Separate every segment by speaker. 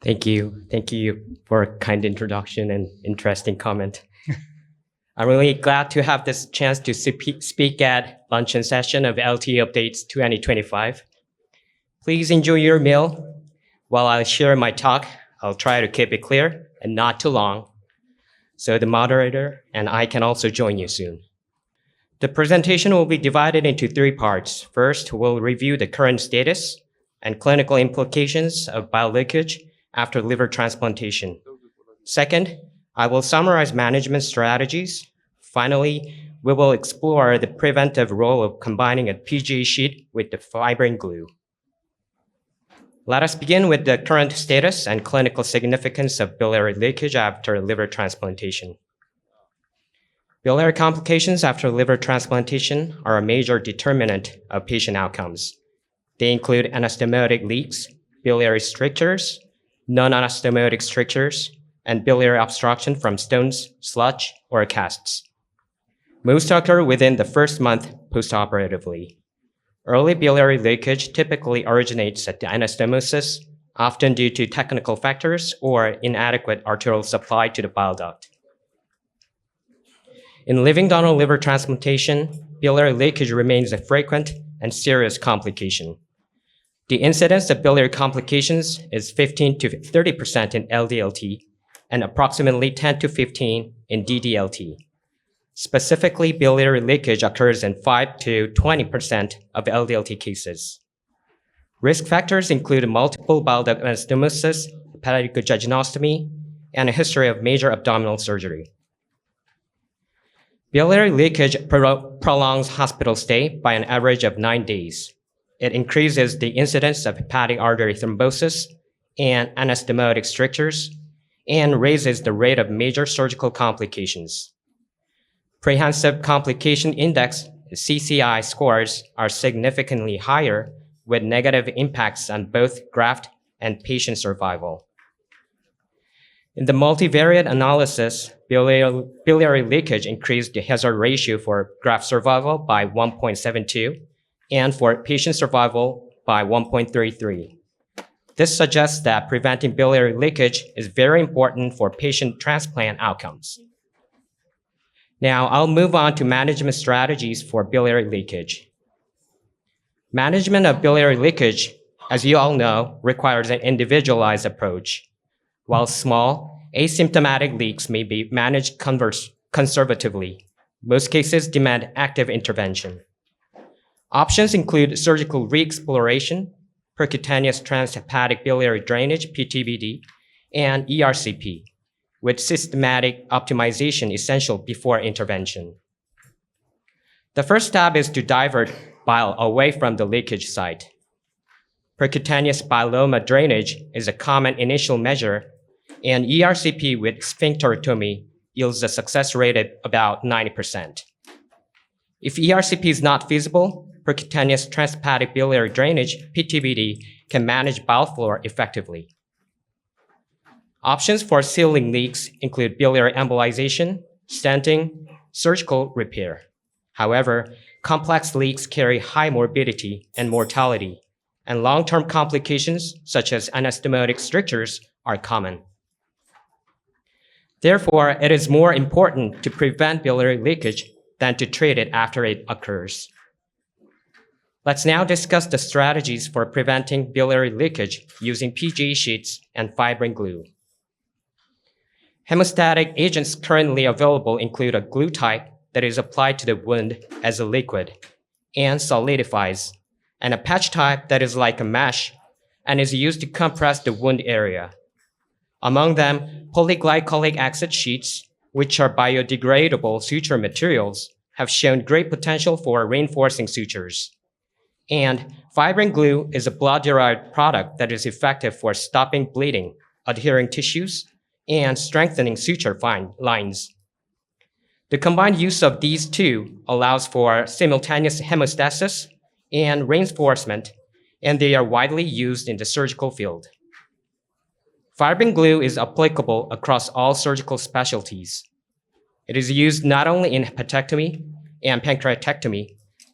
Speaker 1: Thank you. Thank you for a kind introduction and interesting comment. I'm really glad to have this chance to speak at luncheon session of LTE Updates 2025. Please enjoy your meal. While I share my talk, I'll try to keep it clear and not too long, so the moderator and I can also join you soon. The presentation will be divided into three parts. First, we'll review the current status and clinical implications of bile leakage after liver transplantation. Second, I will summarize management strategies. Finally, we will explore the preventive role of combining a PGA sheet with the fibrin glue. Let us begin with the current status and clinical significance of biliary leakage after liver transplantation. Biliary complications after liver transplantation are a major determinant of patient outcomes. They include anastomotic leaks, biliary strictures, non-anastomotic strictures, and biliary obstruction from stones, sludge, or casts. Most occur within the first month postoperatively. Early biliary leakage typically originates at the anastomosis, often due to technical factors or inadequate arterial supply to the bile duct. In living donor liver transplantation, biliary leakage remains a frequent and serious complication. The incidence of biliary complications is 15 to 30% in LDLT and approximately 10 to 15 in DDLT. Specifically, biliary leakage occurs in 5 to 20% of LDLT cases. Risk factors include multiple bile duct anastomosis, hepatic jejunostomy, and a history of major abdominal surgery. Biliary leakage prolongs hospital stay by an average of 9 days. It increases the incidence of hepatic artery thrombosis and anastomotic strictures and raises the rate of major surgical complications. Prehensive Complication Index, CCI scores are significantly higher with negative impacts on both graft and patient survival. In the multivariate analysis, biliary leakage increased the hazard ratio for graft survival by 1.72 and for patient survival by 1.33. This suggests that preventing biliary leakage is very important for patient transplant outcomes. Now, I'll move on to management strategies for biliary leakage. Management of biliary leakage, as you all know, requires an individualized approach. While small, asymptomatic leaks may be managed conservatively, most cases demand active intervention. Options include surgical re-exploration, percutaneous transhepatic biliary drainage, PTBD, and ERCP, with systematic optimization essential before intervention. The first step is to divert bile away from the leakage site. Percutaneous biloma drainage is a common initial measure, and ERCP with sphincterotomy yields a success rate of about 90%. If ERCP is not feasible, percutaneous transhepatic biliary drainage, PTBD, can manage bile flow effectively. Options for sealing leaks include biliary embolization, stenting, surgical repair. However, complex leaks carry high morbidity and mortality, and long-term complications such as anastomotic strictures are common. Therefore, it is more important to prevent biliary leakage than to treat it after it occurs. Let's now discuss the strategies for preventing biliary leakage using PGA sheets and fibrin glue. Hemostatic agents currently available include a glue type that is applied to the wound as a liquid and solidifies, and a patch type that is like a mesh and is used to compress the wound area. Among them, polyglycolic acid sheets, which are biodegradable suture materials, have shown great potential for reinforcing sutures. And fibrin glue is a blood-derived product that is effective for stopping bleeding, adhering tissues, and strengthening suture lines. The combined use of these two allows for simultaneous hemostasis and reinforcement, and they are widely used in the surgical field. Fibrin glue is applicable across all surgical specialties. It is used not only in hepatectomy and pancreatectomy,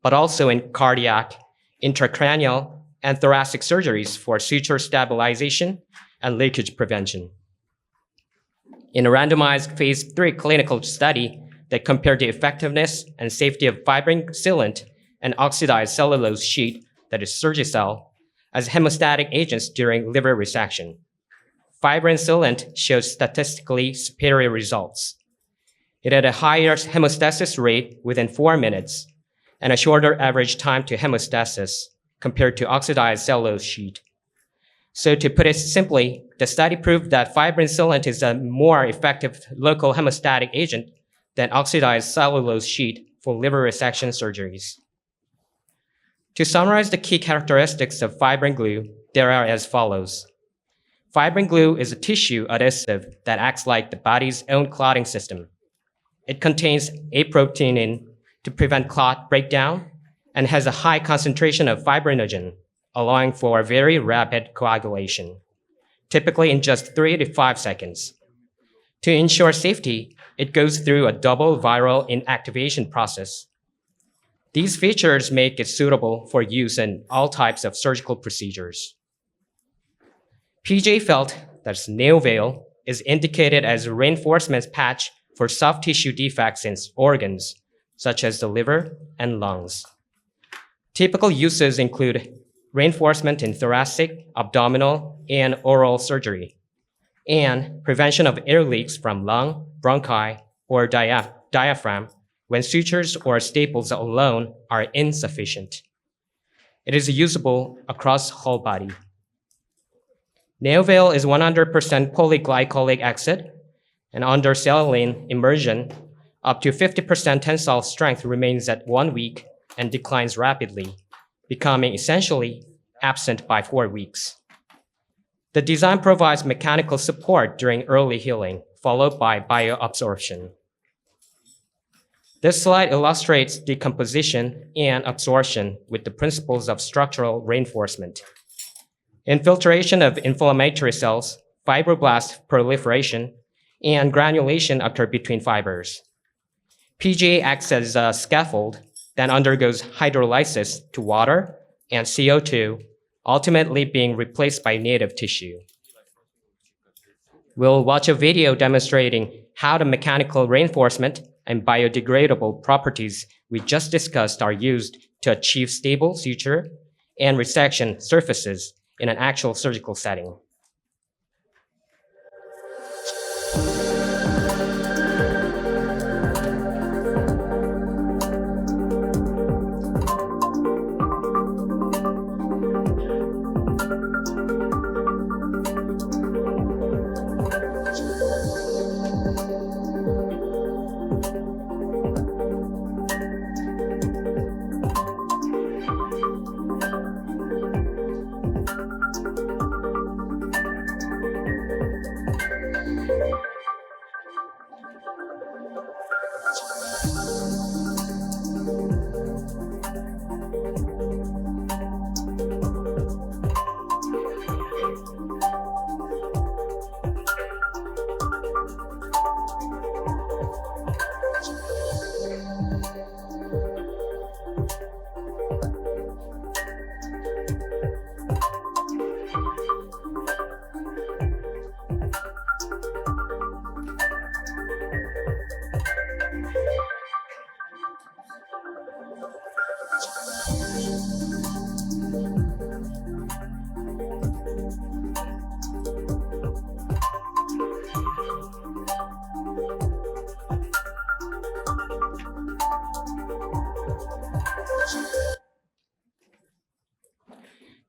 Speaker 1: but also in cardiac, intracranial, and thoracic surgeries for suture stabilization and leakage prevention. In a randomized phase 3 clinical study that compared the effectiveness and safety of fibrin sealant and oxidized cellulose sheet, that is Surgicel, as hemostatic agents during liver resection, fibrin sealant showed statistically superior results. It had a higher hemostasis rate within 4 minutes and a shorter average time to hemostasis compared to oxidized cellulose sheet. So to put it simply, the study proved that fibrin sealant is a more effective local hemostatic agent than oxidized cellulose sheet for liver resection surgeries. To summarize the key characteristics of fibrin glue, there are as follows. Fibrin glue is a tissue adhesive that acts like the body's own clotting system. It contains aproteinin to prevent clot breakdown and has a high concentration of fibrinogen, allowing for very rapid coagulation, typically in just 3 to 5 seconds. To ensure safety, it goes through a double viral inactivation process. These features make it suitable for use in all types of surgical procedures. PGA felt that NeoVeil is indicated as a reinforcement patch for soft tissue defects in organs, such as the liver and lungs. Typical uses include reinforcement in thoracic, abdominal, and oral surgery, and prevention of air leaks from lung, bronchi, or diaphragm when sutures or staples alone are insufficient. It is usable across whole body. NeoVeil is 100% polyglycolic acid, and under saline immersion, up to 50% tensile strength remains at 1 week and declines rapidly, becoming essentially absent by 4 weeks. The design provides mechanical support during early healing, followed by bioabsorption. This slide illustrates decomposition and absorption with the principles of structural reinforcement. Infiltration of inflammatory cells, fibroblast proliferation, and granulation occur between fibers. PGA acts as a scaffold that undergoes hydrolysis to water and CO2, ultimately being replaced by native tissue. We'll watch a video demonstrating how the mechanical reinforcement and biodegradable properties we just discussed are used to achieve stable suture and resection surfaces in an actual surgical setting.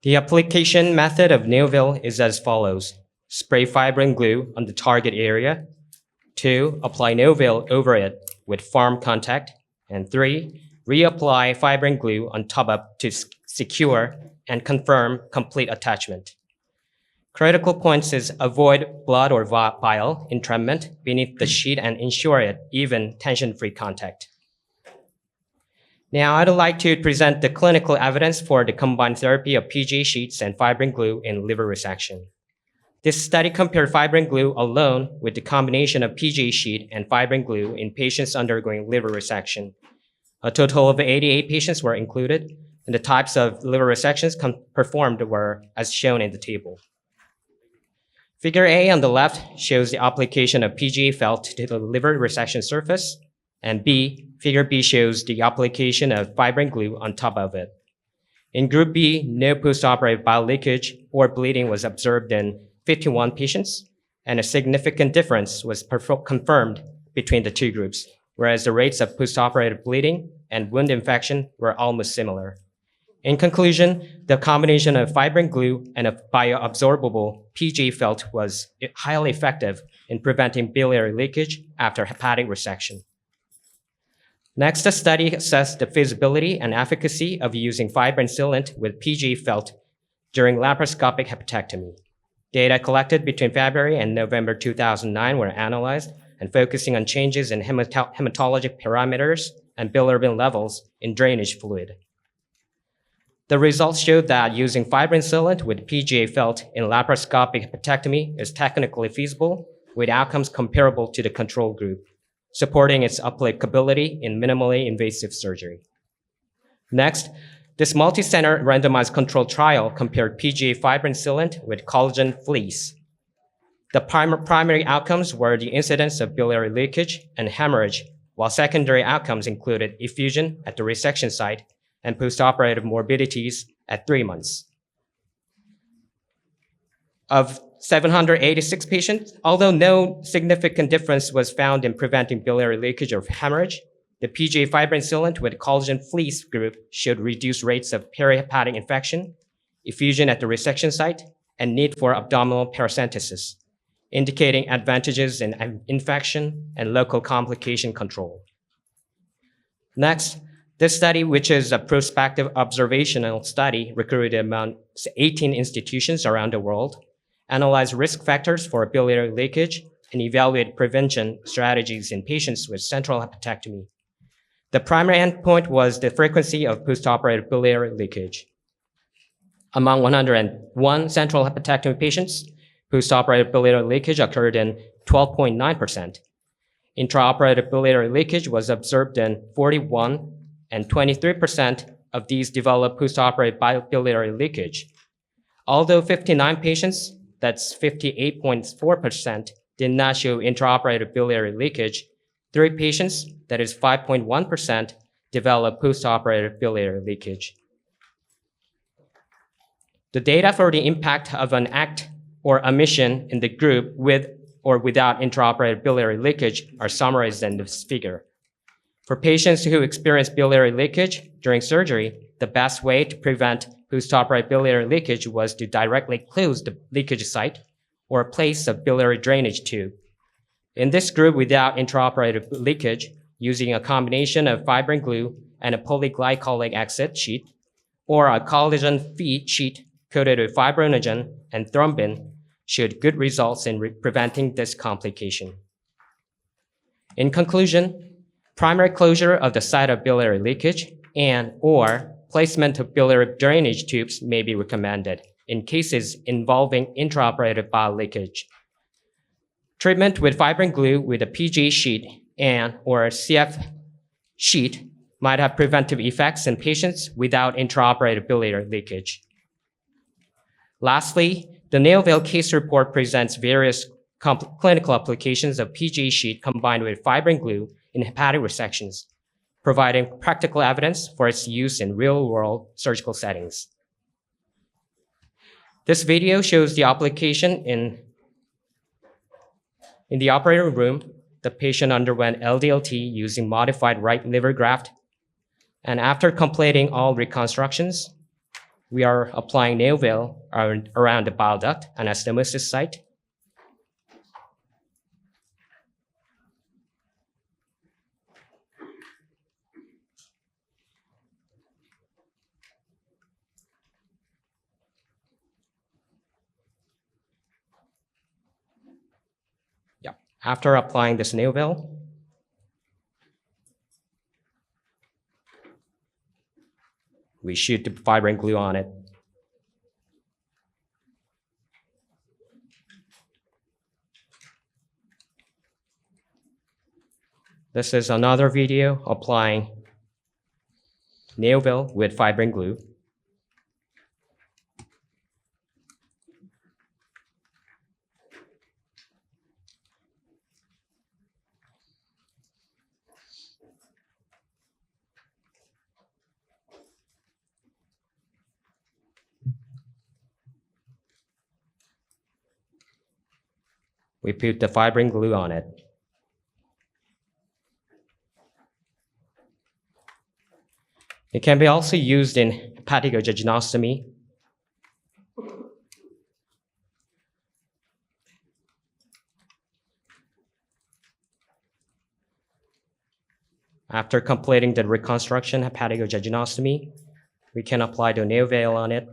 Speaker 1: The application method of NeoVeil is as follows. Spray fibrin glue on the target area. 2. Apply NeoVeil over it with firm contact. And 3. Reapply fibrin glue on top up to secure and confirm complete attachment. Critical points is avoid blood or bile entrapment beneath the sheet and ensure it even tension-free contact. Now, I'd like to present the clinical evidence for the combined therapy of PGA sheets and fibrin glue in liver resection. This study compared fibrin glue alone with the combination of PGA sheet and fibrin glue in patients undergoing liver resection. A total of 88 patients were included, and the types of liver resections performed were as shown in the table. Figure A on the left shows the application of PGA felt to the liver resection surface, and Figure B shows the application of fibrin glue on top of it. In Group B, no postoperative bile leakage or bleeding was observed in 51 patients, and a significant difference was confirmed between the two groups, whereas the rates of postoperative bleeding and wound infection were almost similar. In conclusion, the combination of fibrin glue and a bioabsorbable PGA felt was highly effective in preventing biliary leakage after hepatic resection. Next, the study assessed the feasibility and efficacy of using fibrin sealant with PGA felt during laparoscopic hepatectomy. Data collected between February and November 2009 were analyzed and focusing on changes in hematologic parameters and bilirubin levels in drainage fluid. The results showed that using fibrin sealant with PGA felt in laparoscopic hepatectomy is technically feasible with outcomes comparable to the control group, supporting its applicability in minimally invasive surgery. Next, this multi-center randomized controlled trial compared PGA fibrin sealant with collagen fleece. The primary outcomes were the incidence of biliary leakage and hemorrhage, while secondary outcomes included effusion at the resection site and postoperative morbidities at 3 months. Of 786 patients, although no significant difference was found in preventing biliary leakage or hemorrhage, the PGA fibrin sealant with collagen fleece group showed reduced rates of perihepatic infection, effusion at the resection site, and need for abdominal paracentesis, indicating advantages in infection and local complication control. Next, this study, which is a prospective observational study recruited among 18 institutions around the world, analyzed risk factors for biliary leakage and evaluated prevention strategies in patients with central hepatectomy. The primary endpoint was the frequency of postoperative biliary leakage. Among 101 central hepatectomy patients, postoperative biliary leakage occurred in 12.9%. Intraoperative biliary leakage was observed in 41, and 23% of these developed postoperative biliary leakage. Although 59 patients, that's 58.4%, did not show intraoperative biliary leakage, 3 patients, that is 5.1%, developed postoperative biliary leakage. The data for the impact of an act or omission in the group with or without intraoperative biliary leakage are summarized in this figure. For patients who experience biliary leakage during surgery, the best way to prevent postoperative biliary leakage was to directly close the leakage site or place a biliary drainage tube. In this group without intraoperative leakage, using a combination of fibrin glue and a polyglycolic acid sheet, or a collagen feed sheet coated with fibrinogen and thrombin, showed good results in preventing this complication. In conclusion, primary closure of the site of biliary leakage and/or placement of biliary drainage tubes may be recommended in cases involving intraoperative bile leakage. Treatment with fibrin glue with a PGA sheet and/or CF sheet might have preventive effects in patients without intraoperative biliary leakage. Lastly, the Neoville case report presents various clinical applications of PGA sheet combined with fibrin glue in hepatic resections, providing practical evidence for its use in real-world surgical settings. This video shows the application in the operating room. The patient underwent LDLT using modified right liver graft, and after completing all reconstructions, we are applying Neoville around the bile duct and anastomosis site. After applying this Neoville, we shoot the fibrin glue on it. This is another video applying Neoville with fibrin glue. We put the fibrin glue on it. It can be also used in hepaticojejunostomy. After completing the reconstruction hepaticojejunostomy, we can apply the NeoVeil on it.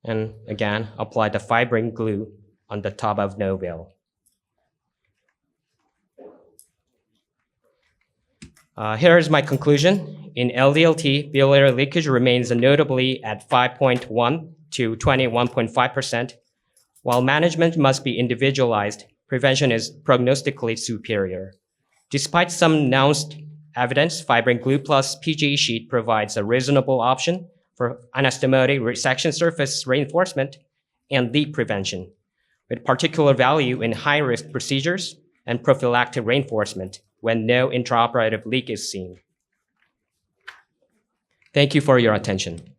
Speaker 1: And again, apply the fibrin glue on the top of NeoVeil. Here is my conclusion. In LDLT, biliary leakage remains notably at 5.1 to 21.5%. While management must be individualized, prevention is prognostically superior. Despite some announced evidence, fibrin glue plus PGA sheet provides a reasonable option for anastomotic resection surface reinforcement and leak prevention, with particular value in high-risk procedures and prophylactic reinforcement when no intraoperative leak is seen. Thank you for your attention.